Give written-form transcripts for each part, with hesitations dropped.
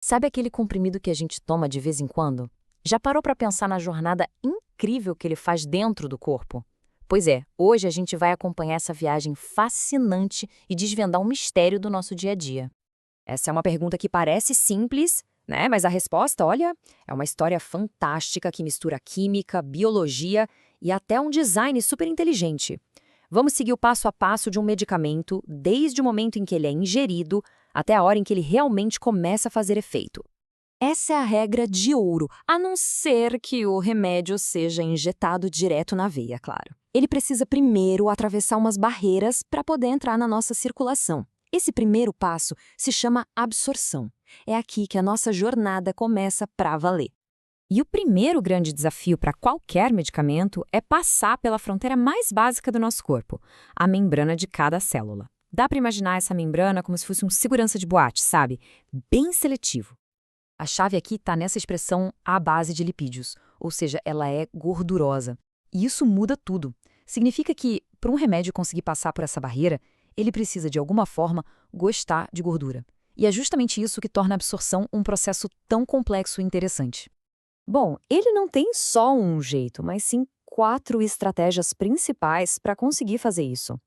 Sabe aquele comprimido que a gente toma de vez em quando? Já parou para pensar na jornada incrível que ele faz dentro do corpo? Pois é, hoje a gente vai acompanhar essa viagem fascinante e desvendar um mistério do nosso dia a dia. Essa é uma pergunta que parece simples, né? Mas a resposta, olha, é uma história fantástica que mistura química, biologia e até um design super inteligente. Vamos seguir o passo a passo de um medicamento, desde o momento em que ele é ingerido até a hora em que ele realmente começa a fazer efeito. Essa é a regra de ouro, a não ser que o remédio seja injetado direto na veia, claro. Ele precisa primeiro atravessar umas barreiras para poder entrar na nossa circulação. Esse primeiro passo se chama absorção. É aqui que a nossa jornada começa para valer. E o primeiro grande desafio para qualquer medicamento é passar pela fronteira mais básica do nosso corpo, a membrana de cada célula. Dá para imaginar essa membrana como se fosse um segurança de boate, sabe? Bem seletivo. A chave aqui está nessa expressão à base de lipídios, ou seja, ela é gordurosa. E isso muda tudo. Significa que, para um remédio conseguir passar por essa barreira, ele precisa, de alguma forma, gostar de gordura. E é justamente isso que torna a absorção um processo tão complexo e interessante. Bom, ele não tem só um jeito, mas sim 4 estratégias principais para conseguir fazer isso.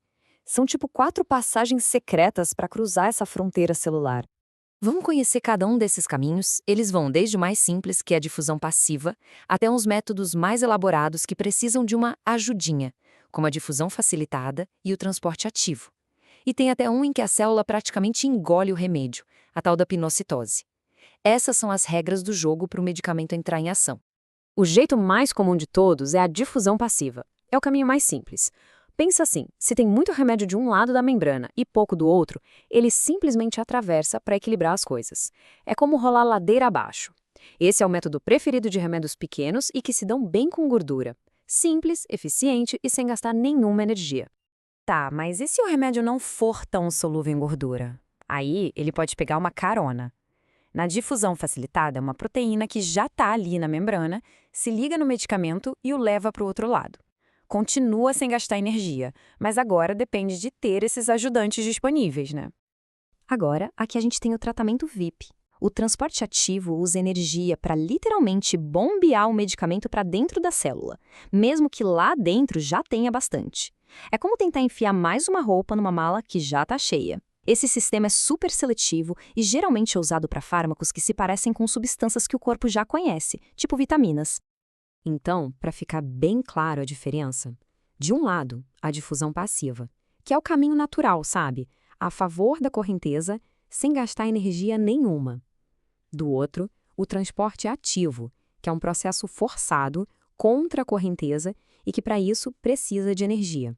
São tipo 4 passagens secretas para cruzar essa fronteira celular. Vamos conhecer cada um desses caminhos. Eles vão desde o mais simples, que é a difusão passiva, até uns métodos mais elaborados que precisam de uma ajudinha, como a difusão facilitada e o transporte ativo. E tem até um em que a célula praticamente engole o remédio, a tal da pinocitose. Essas são as regras do jogo para o medicamento entrar em ação. O jeito mais comum de todos é a difusão passiva. É o caminho mais simples. Pensa assim, se tem muito remédio de um lado da membrana e pouco do outro, ele simplesmente atravessa para equilibrar as coisas. É como rolar ladeira abaixo. Esse é o método preferido de remédios pequenos e que se dão bem com gordura. Simples, eficiente e sem gastar nenhuma energia. Tá, mas e se o remédio não for tão solúvel em gordura? Aí ele pode pegar uma carona. Na difusão facilitada, uma proteína que já está ali na membrana se liga no medicamento e o leva para o outro lado. Continua sem gastar energia, mas agora depende de ter esses ajudantes disponíveis, né? Agora, aqui a gente tem o tratamento VIP. O transporte ativo usa energia para literalmente bombear o medicamento para dentro da célula, mesmo que lá dentro já tenha bastante. É como tentar enfiar mais uma roupa numa mala que já está cheia. Esse sistema é super seletivo e geralmente é usado para fármacos que se parecem com substâncias que o corpo já conhece, tipo vitaminas. Então, para ficar bem claro a diferença, de um lado, a difusão passiva, que é o caminho natural, sabe? A favor da correnteza, sem gastar energia nenhuma. Do outro, o transporte ativo, que é um processo forçado contra a correnteza e que, para isso, precisa de energia.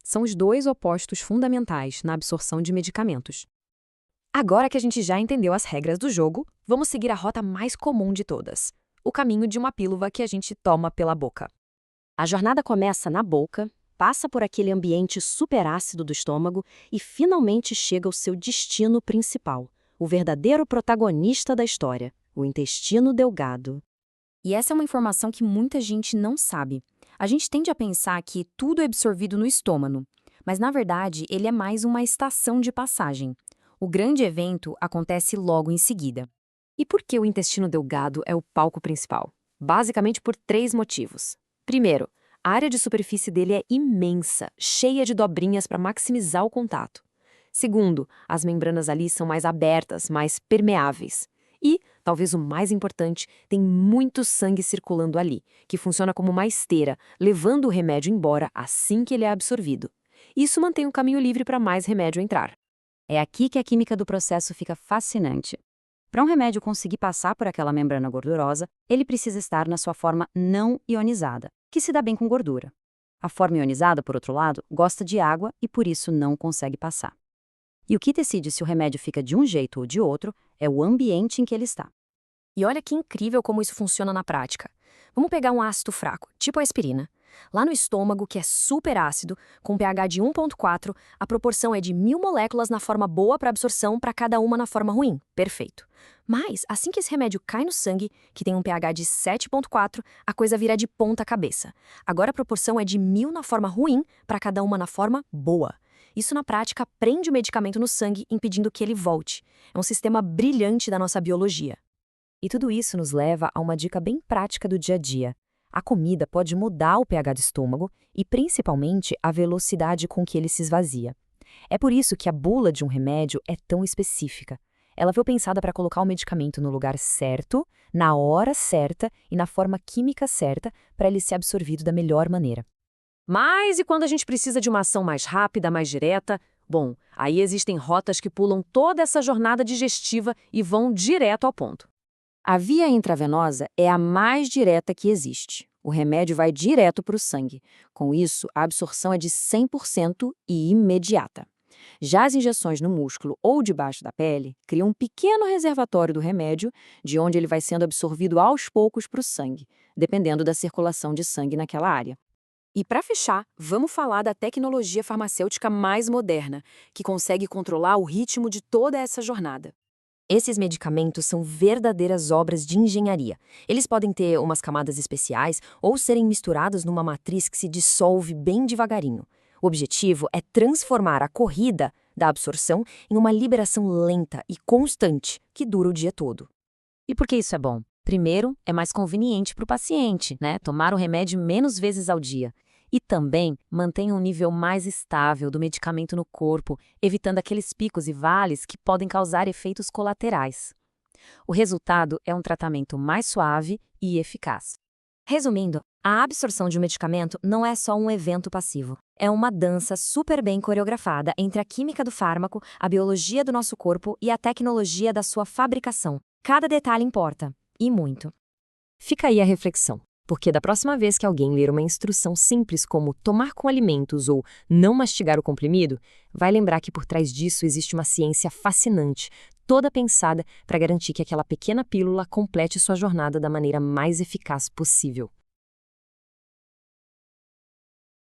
São os dois opostos fundamentais na absorção de medicamentos. Agora que a gente já entendeu as regras do jogo, vamos seguir a rota mais comum de todas: o caminho de uma pílula que a gente toma pela boca. A jornada começa na boca, passa por aquele ambiente superácido do estômago e finalmente chega ao seu destino principal, o verdadeiro protagonista da história, o intestino delgado. E essa é uma informação que muita gente não sabe. A gente tende a pensar que tudo é absorvido no estômago, mas na verdade ele é mais uma estação de passagem. O grande evento acontece logo em seguida. E por que o intestino delgado é o palco principal? Basicamente por 3 motivos. Primeiro, a área de superfície dele é imensa, cheia de dobrinhas para maximizar o contato. Segundo, as membranas ali são mais abertas, mais permeáveis. E, talvez o mais importante, tem muito sangue circulando ali, que funciona como uma esteira, levando o remédio embora assim que ele é absorvido. Isso mantém o caminho livre para mais remédio entrar. É aqui que a química do processo fica fascinante. Para um remédio conseguir passar por aquela membrana gordurosa, ele precisa estar na sua forma não ionizada, que se dá bem com gordura. A forma ionizada, por outro lado, gosta de água e por isso não consegue passar. E o que decide se o remédio fica de um jeito ou de outro é o ambiente em que ele está. E olha que incrível como isso funciona na prática. Vamos pegar um ácido fraco, tipo a aspirina. Lá no estômago, que é super ácido, com pH de 1,4, a proporção é de 1000 moléculas na forma boa para absorção para cada uma na forma ruim. Perfeito. Mas, assim que esse remédio cai no sangue, que tem um pH de 7,4, a coisa vira de ponta cabeça. Agora a proporção é de 1000 na forma ruim para cada uma na forma boa. Isso, na prática, prende o medicamento no sangue, impedindo que ele volte. É um sistema brilhante da nossa biologia. E tudo isso nos leva a uma dica bem prática do dia a dia. A comida pode mudar o pH do estômago e, principalmente, a velocidade com que ele se esvazia. É por isso que a bula de um remédio é tão específica. Ela foi pensada para colocar o medicamento no lugar certo, na hora certa e na forma química certa para ele ser absorvido da melhor maneira. Mas e quando a gente precisa de uma ação mais rápida, mais direta? Bom, aí existem rotas que pulam toda essa jornada digestiva e vão direto ao ponto. A via intravenosa é a mais direta que existe. O remédio vai direto para o sangue. Com isso, a absorção é de 100% e imediata. Já as injeções no músculo ou debaixo da pele criam um pequeno reservatório do remédio, de onde ele vai sendo absorvido aos poucos para o sangue, dependendo da circulação de sangue naquela área. E para fechar, vamos falar da tecnologia farmacêutica mais moderna, que consegue controlar o ritmo de toda essa jornada. Esses medicamentos são verdadeiras obras de engenharia. Eles podem ter umas camadas especiais ou serem misturados numa matriz que se dissolve bem devagarinho. O objetivo é transformar a corrida da absorção em uma liberação lenta e constante, que dura o dia todo. E por que isso é bom? Primeiro, é mais conveniente para o paciente, né? Tomar o remédio menos vezes ao dia. E também mantém um nível mais estável do medicamento no corpo, evitando aqueles picos e vales que podem causar efeitos colaterais. O resultado é um tratamento mais suave e eficaz. Resumindo, a absorção de um medicamento não é só um evento passivo. É uma dança super bem coreografada entre a química do fármaco, a biologia do nosso corpo e a tecnologia da sua fabricação. Cada detalhe importa, e muito. Fica aí a reflexão. Porque da próxima vez que alguém ler uma instrução simples como tomar com alimentos ou não mastigar o comprimido, vai lembrar que por trás disso existe uma ciência fascinante, toda pensada para garantir que aquela pequena pílula complete sua jornada da maneira mais eficaz possível.